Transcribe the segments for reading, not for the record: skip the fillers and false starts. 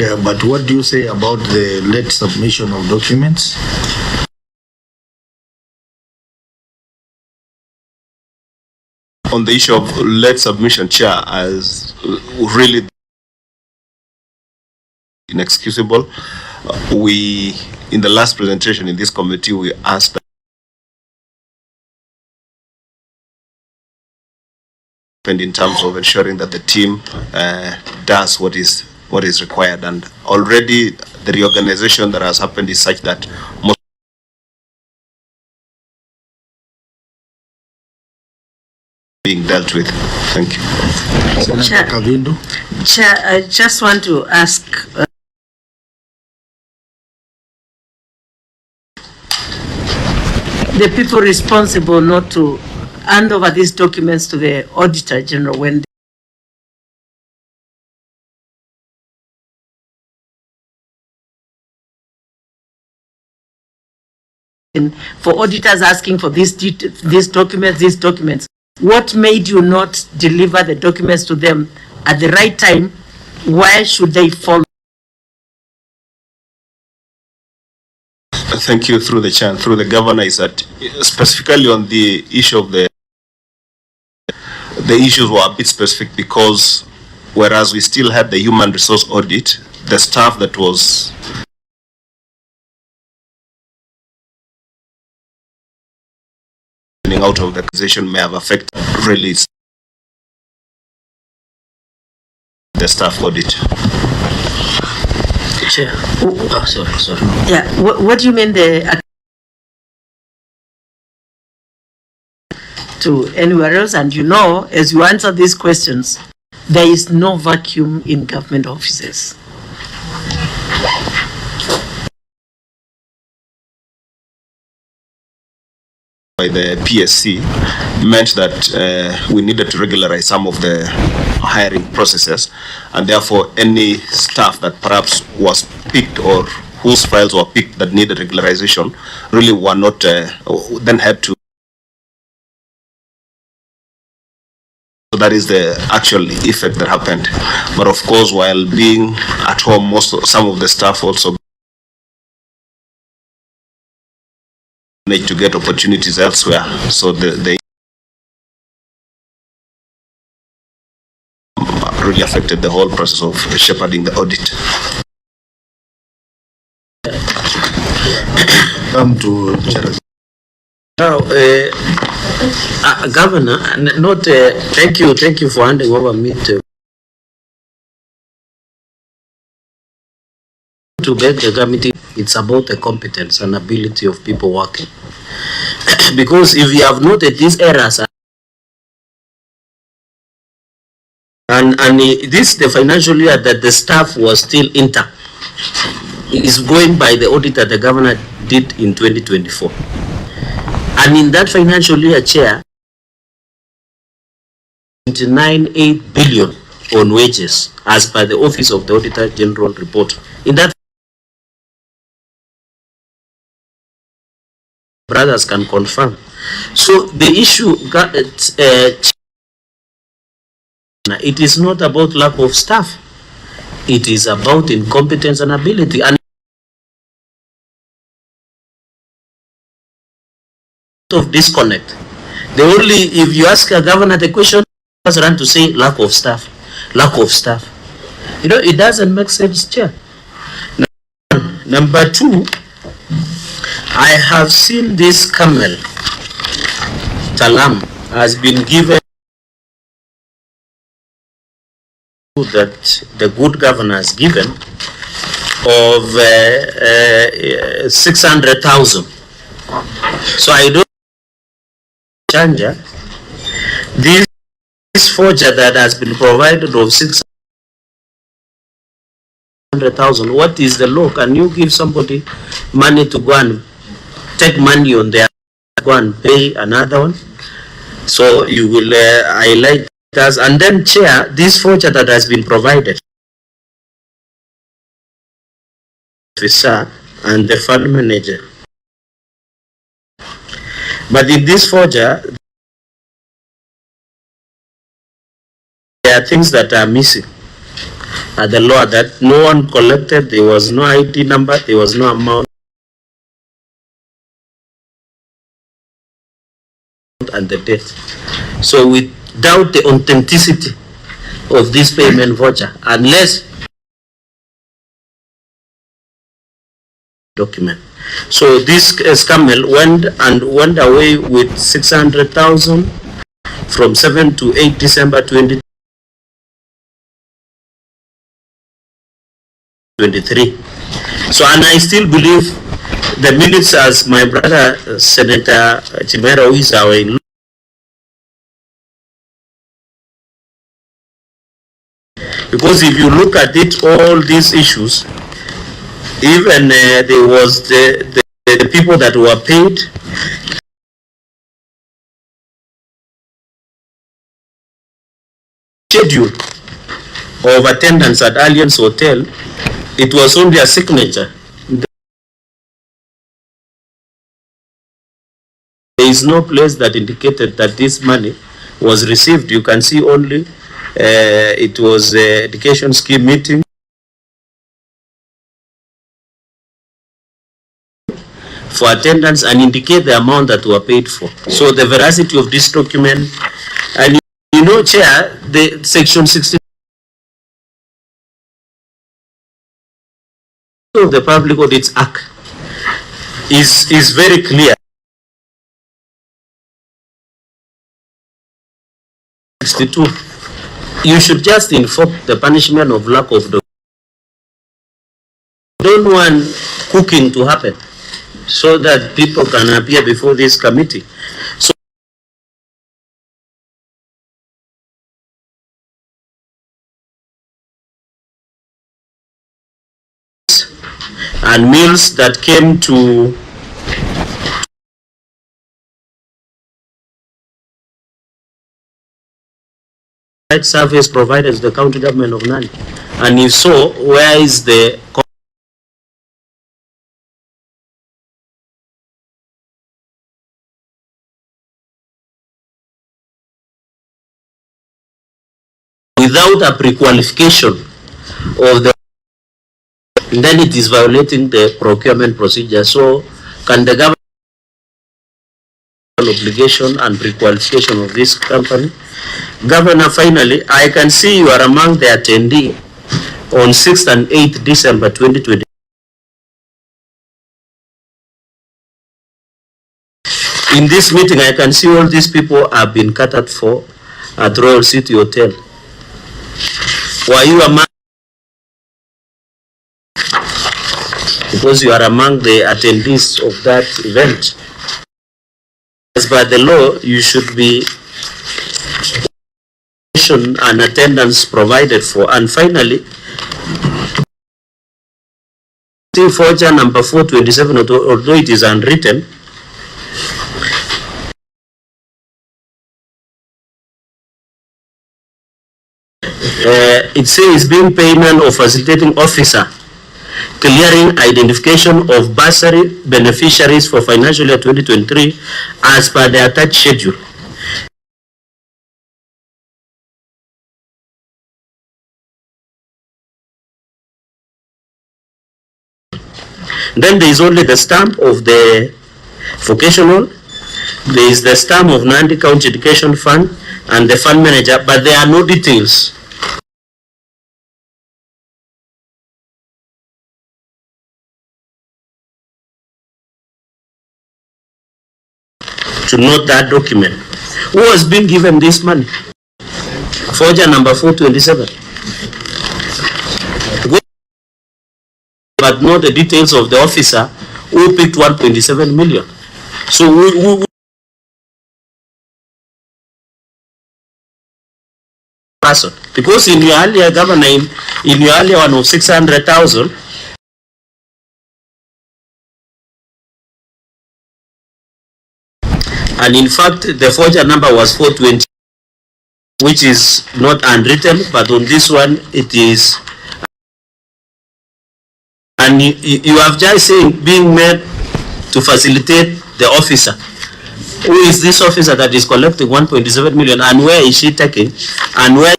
Okay, but what do you say about the late submission of documents? On the issue of late submission, Chair, as really inexcusable. We, in the last presentation in this committee, we asked that in terms of ensuring that the team does what is required, and already the reorganization that has happened is such that most being dealt with. Thank you. Chair, I just want to ask the people responsible not to hand over these documents to the Auditor General when for auditors asking for these documents. What made you not deliver the documents to them at the right time? Why should they follow? Thank you. Through the chair, through the governor, is that specifically on the issue of the issues were a bit specific, because whereas we still had the human resource audit, the staff that was out of the organization may have affected release the staff audit. Chair. Oh, sorry. Yeah, what do you mean to anywhere else? And you know, as you answer these questions, there is no vacuum in government offices. By the PSC meant that we needed to regularize some of the hiring processes, and therefore any staff that perhaps was picked or whose files were picked that needed regularization really were not then had to. So that is the actual effect that happened. But of course, while being at home, some of the staff also need to get opportunities elsewhere, so they really affected the whole process of shepherding the audit. Come to now, Governor, thank you for handing over me to beg the committee. It's about the competence and ability of people working. Because if you have noted these errors, and this the financial year that the staff was still intact, is going by the audit that the governor did in 2024. And in that financial year, Chair, 29.8 billion on wages, as per the Office of the Auditor General report. In that, brothers can confirm. So the issue, it is not about lack of staff. It is about incompetence and ability. And of disconnect. The only, if you ask a governor the question, just run to say lack of staff. You know, it doesn't make sense, Chair. Number two, I have seen this camel, Talam, has been given that the good governor has given of 600,000. So I don't change this voucher that has been provided of 600,000. What is the law? Can you give somebody money to go and take money on their go and pay another one? So you will highlight that. And then, Chair, this voucher that has been provided, officer and the fund manager. But in this voucher, there are things that are missing. the law that no one collected, there was no ID number, there was no amount and the date. So we doubt the authenticity of this payment voucher unless document. So this scammer went away with 600,000 from 7 to 8 December 2023. So, and I still believe the minutes, as my brother Senator Chimera, who is our in-law, because if you look at it, all these issues, even there was the people that were paid, schedule of attendance at Alliance Hotel, it was only a signature. There is no place that indicated that this money was received. You can see only it was an education scheme meeting for attendance and indicate the amount that were paid for. So the veracity of this document, and you know, Chair, the section 60 of the Public Audits Act is very clear. 62. You should just inform the punishment of lack of document. Don't want cooking to happen so that people can appear before this committee. So and meals that came to service provided to the county government of Nandi, and if so, where is the without a pre-qualification of the, then it is violating the procurement procedure. So can the government obligation and pre-qualification of this company? Governor, finally, I can see you are among the attendee on 6th and 8th December 2020. In this meeting, I can see all these people have been catered for at Royal City Hotel. Were you among? Because you are among the attendees of that event. As by the law, you should be and attendance provided for. And finally, voucher number 427, although it is unwritten, it says being payment of facilitating officer clearing identification of bursary beneficiaries for financial year 2023 as per the attached schedule. Then there is only the stamp of the vocational, there is the stamp of Nandi County Education Fund and the fund manager, but there are no details. To note that document. Who has been given this money? Forger number 427. But not the details of the officer who picked 1.7 million. So who person? Because in your earlier governor, in your earlier one of 600,000, and in fact the forger number was 420, which is not unwritten, but on this one it is. And you have just saying being made to facilitate the officer. Who is this officer that is collecting 1.7 million, and where is she taking, and where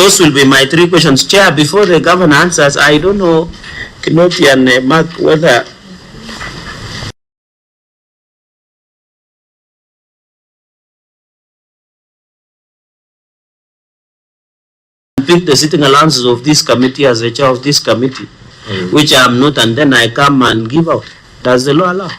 those will be my 3 questions. Chair, before the governor answers, I don't know, Kinoti and Mark, whether pick the sitting allowances of this committee as the chair of this committee, which I am not, and then I come and give out. Does the law allow?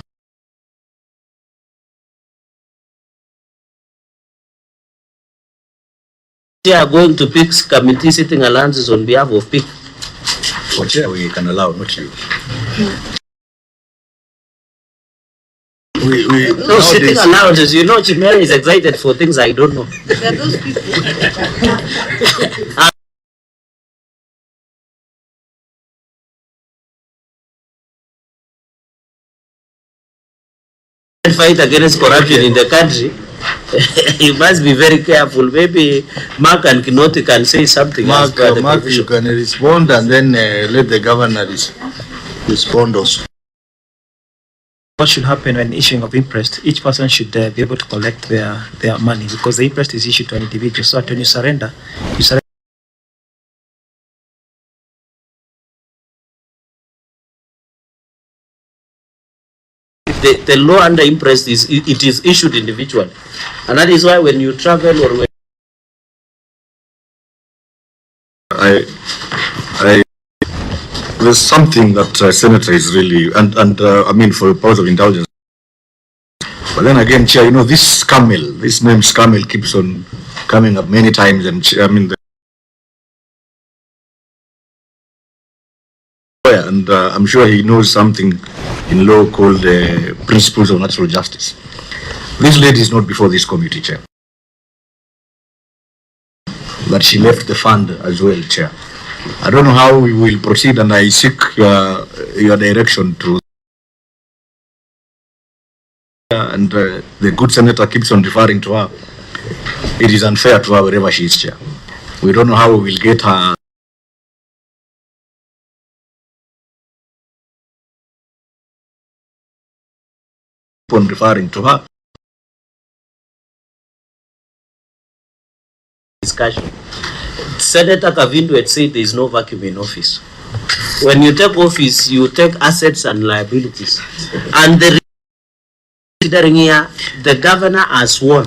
They are going to pick committee sitting allowances on behalf of people. For chair, we can allow, not you. No, sitting allowances, you know, Chimera is excited for things I don't know. There are those people. Fight against corruption in the country. You must be very careful. Maybe Mark and Kinoti can say something. Mark, you can respond, and then let the governor respond also. What should happen when issuing of interest? Each person should be able to collect their money, because the interest is issued to an individual. So when you surrender, the law under interest is issued individually, and that is why when you travel or when There's something that Senator is really, and I mean, for the powers of indulgence. But then again, Chair, you know, this name Scamel keeps on coming up many times, and I mean, and I'm sure he knows something in law called principles of natural justice. This lady is not before this committee, Chair. But she left the fund as well, Chair. I don't know how we will proceed, and I seek your direction to. And the good senator keeps on referring to her. It is unfair to her wherever she is, Chair. We don't know how we will get her. On referring to her. Discussion. Senator Kavindu had said there is no vacuum in office. When you take office, you take assets and liabilities. And the considering here, the governor has sworn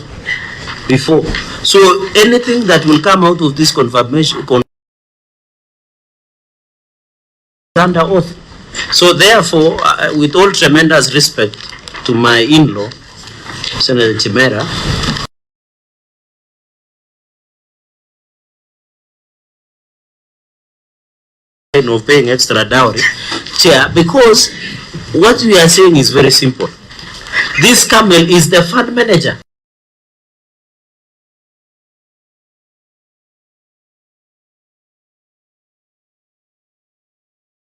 before. So anything that will come out of this confirmation under oath. So therefore, with all tremendous respect to my in-law, Senator Chimera, of paying extra dowry, Chair, because what we are saying is very simple. This Camel is the fund manager.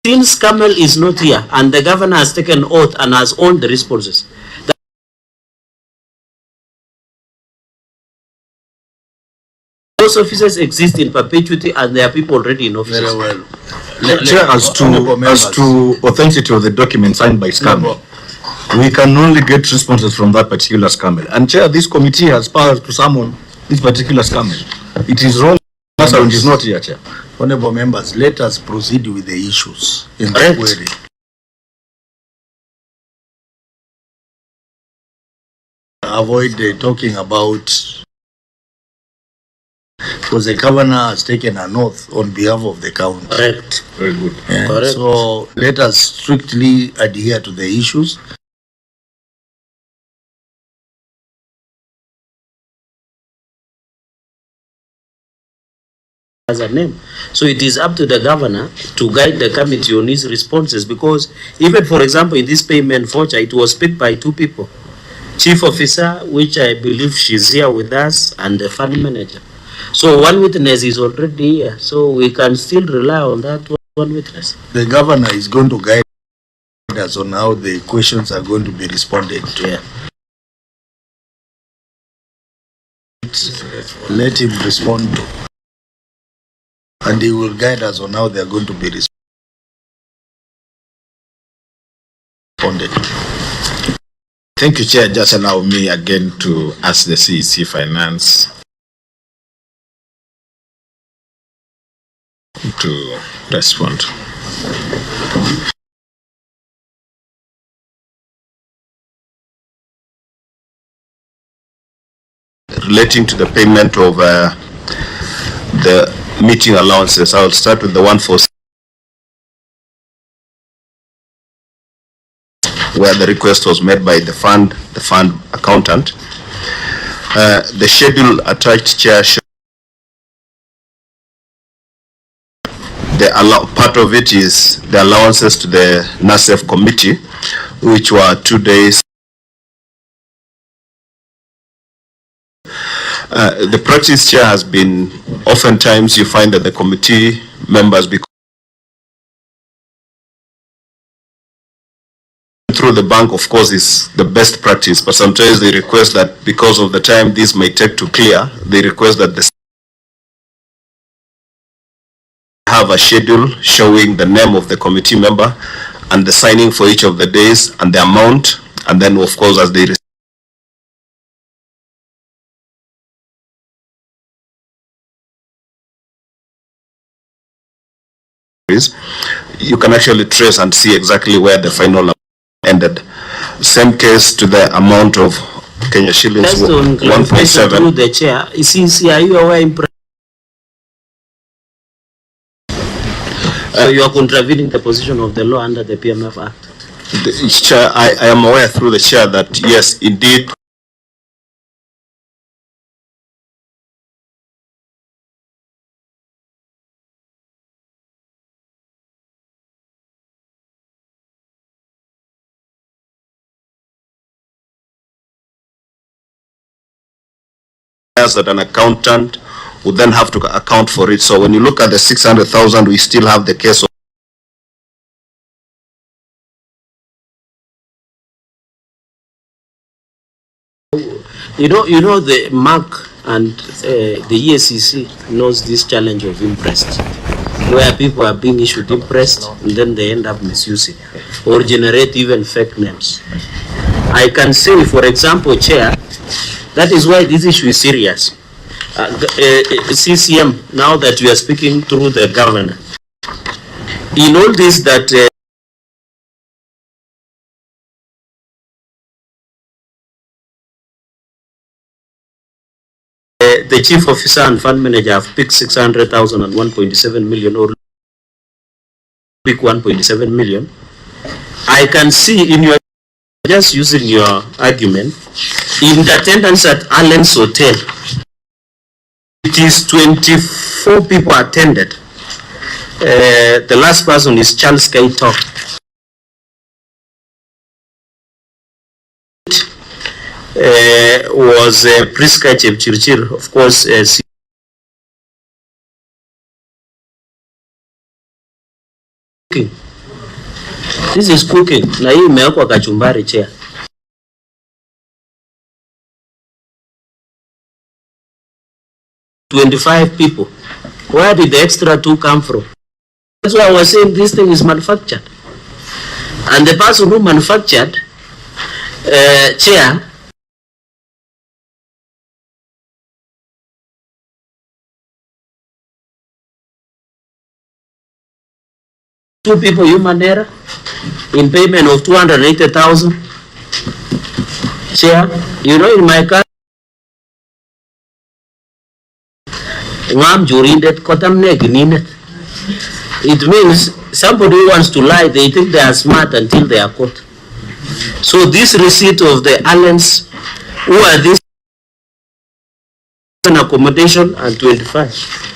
Since Camel is not here and the governor has taken oath and has owned the responses, those officers exist in perpetuity and there are people already in office. Very well. Chair, as to authenticity of the document signed by Scamel, we can only get responses from that particular Scamel. And Chair, this committee has powers to summon this particular Scamel. It is wrong. It is not here, Chair. Honorable members, let us proceed with the issues in the query. Avoid talking about, because the governor has taken an oath on behalf of the county. Correct. Very good. Yeah, Correct. so let us strictly adhere to the issues. As a name. So it is up to the governor to guide the committee on his responses, because even, for example, in this payment voucher, it was picked by 2 people. Chief officer, which I believe she's here with us, and the fund manager. So one witness is already here, so we can still rely on that one witness. The governor is going to guide us on how the questions are going to be responded to. Yeah. Let him respond to. And he will guide us on how they are going to be responded. Thank you, Chair. Just allow me again to ask the CEC Finance to respond. Relating to the payment of the meeting allowances, I'll start with the one for where the request was made by the fund accountant. The schedule attached, Chair, part of it is the allowances to the NASEF committee, which were 2 days. The practice, Chair, has been oftentimes you find that the committee members, through the bank, of course, is the best practice, but sometimes they request that because of the time this may take to clear, they request that the have a schedule showing the name of the committee member and the signing for each of the days and the amount, and then of course as they you can actually trace and see exactly where the final amount ended. Same case to the amount of Kenya shillings 1.7. Through the chair, are you aware? So you are contravening the position of the law under the PMF Act. Chair, I am aware through the chair that yes, indeed. That an accountant would then have to account for it. So when you look at the 600,000, we still have the case of you know the MAC and the EACC knows this challenge of imprest, where people are being issued imprest and then they end up misusing or generate even fake names. I can say, for example, Chair, that is why this issue is serious. CCM, now that we are speaking through the governor, in all this that the chief officer and fund manager have picked 600,000 and 1.7 million, or pick 1.7 million. I can see in your, just using your argument, in the attendance at Allen's Hotel, it is 24 people attended. The last person is Charles Kaito. Was Priska Chepchirchir, of course. Cooking. This is cooking. Na hii imewekwa kachumbari, Chair. $25 people. Where did the extra 2 come from? That's why I was saying this thing is manufactured. And the person who manufactured, Chair, two people human error in payment of 280,000. Chair, you know, in my country, it means somebody who wants to lie, they think they are smart until they are caught. So this receipt of the Allens, who are this accommodation and 25.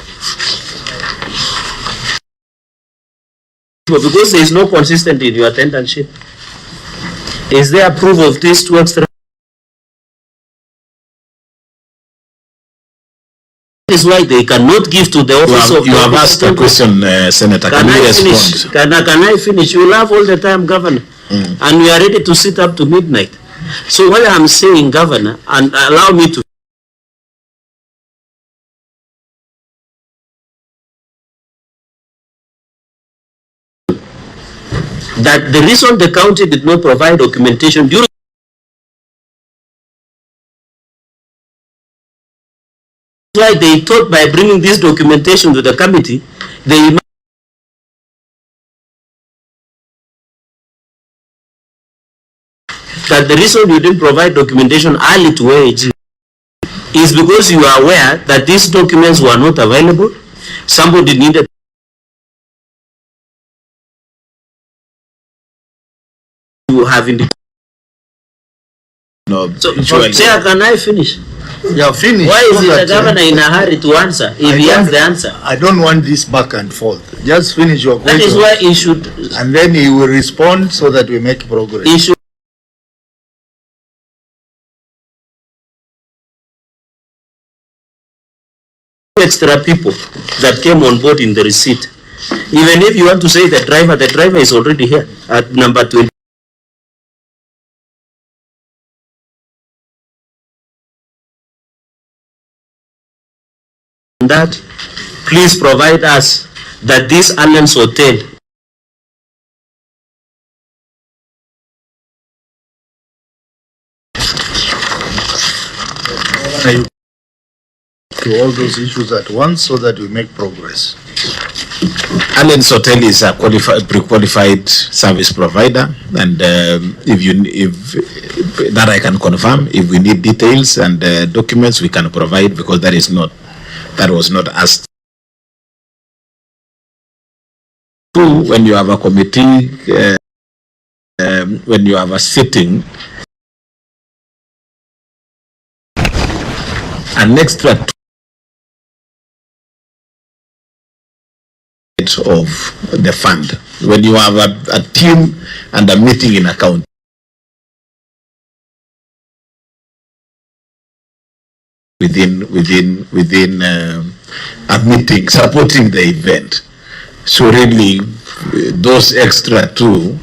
Because there is no consistency in your attendance. Is there proof of these 2 extra? That is why they cannot give to the office of. You have asked a question, Senator. Can you respond? Can I finish? You laugh all the time, Governor, and we are ready to sit up to midnight. So what I'm saying, Governor, and allow me to. That the reason the county did not provide documentation during why they thought by bringing this documentation to the committee, they that the reason you didn't provide documentation early to AAG is because you are aware that these documents were not available. Somebody needed to have indicated. No, So, Chair, can I finish? Yeah, finish. Why is so the that, governor in a hurry to answer if he has the answer? I don't want this back and forth. Just finish your question. That is why he should. And then he will respond so that we make progress. He should extra people that came on board in the receipt. Even if you want to say the driver is already here at number 20. That please provide us that this Allen's Hotel to all those issues at once so that we make progress. Allen's Hotel is a pre-qualified service provider, and if that I can confirm, if we need details and documents, we can provide, because that was not asked. Two, when you have a committee, when you have a sitting, an extra of the fund. When you have a team and a meeting in account, within a meeting supporting the event. So really, those extra two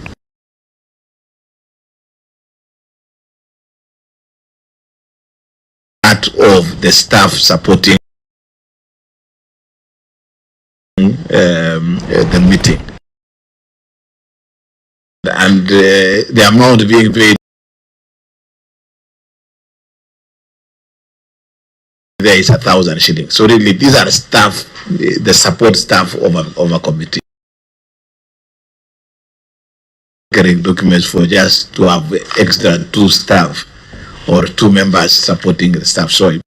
part of the staff supporting the meeting, and the amount being paid there is 1,000 shillings. So really, these are staff, the support staff of a committee. Getting documents for just to have extra 2 staff or 2 members supporting the staff. So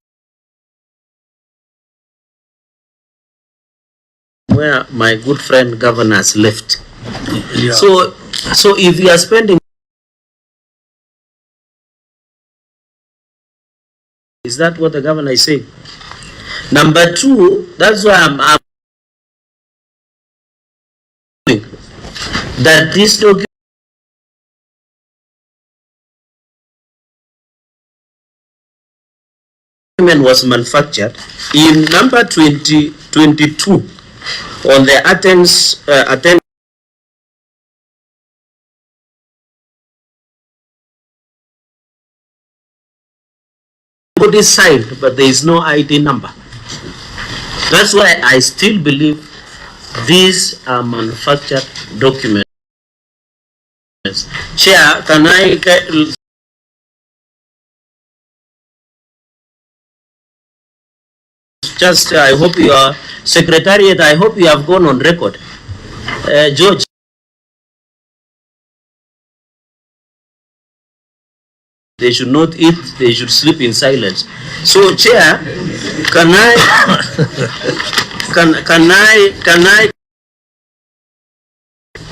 where my good friend governor has left. Yeah. So if you are spending, is that what the governor is saying? Number 2, that's why I'm that this document was manufactured in number 2022 on the attendance Everybody signed, but there is no ID number. That's why I still believe these are manufactured documents. Chair, can I just, I hope your secretariat, I hope you have gone on record. George. They should not eat, they should sleep in silence. So, Chair, can I,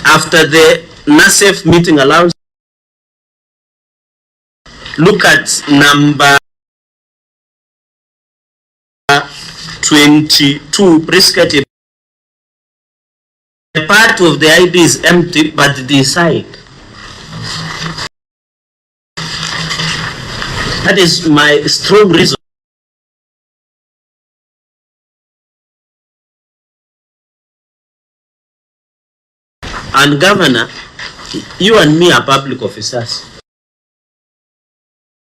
after the NASEF meeting allows, look at number 22, prescriptive. The part of the ID is empty, but the side. That is my strong reason. And Governor, you and me are public officers.